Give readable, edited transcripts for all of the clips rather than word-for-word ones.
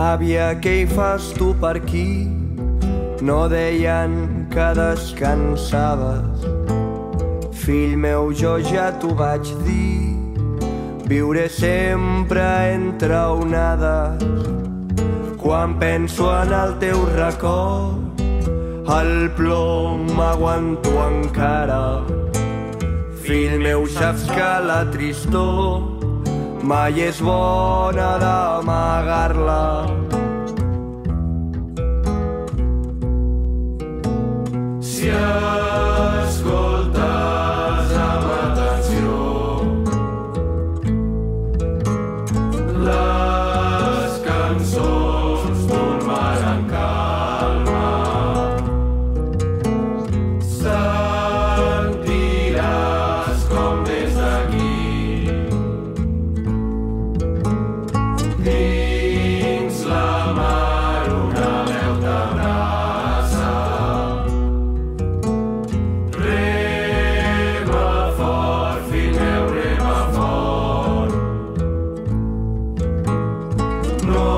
Àvia, què hi fas tu per aquí? No deien que descansaves. Fill meu, jo ja t'ho vaig dir, viuré sempre entre onades. Quan penso en el teu record, el plom m'aguanto encara. Fill meu, saps que la tristor mai és bona d'amagar-la. Si escoltes amb atenció les cançons d'un mar en calma, sentiràs com des d'aquí dins la mar una veu t'abraça. Rema fort, fill meu, rema fort. No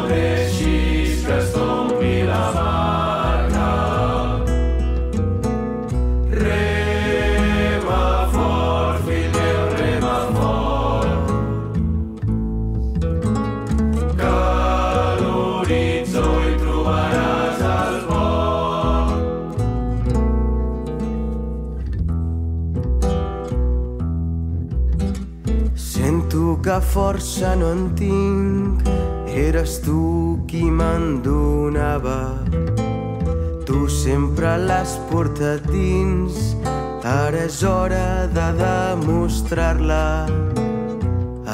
deixis que es tombi la barca. Rema fort, fill meu, rema fort. Que a l'horitzó hi trobaràs el port. Sento que força no en tinc, eres tu qui me'n donava. Tu sempre l'has portat dins, ara és hora de demostrar-la.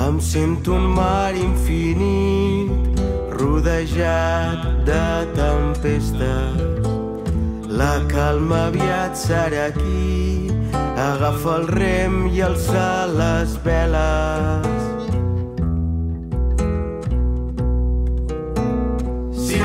Em sento un mar infinit, rodejat de tempestes. La calma aviat serà aquí, agafa el rem i alça les veles. Si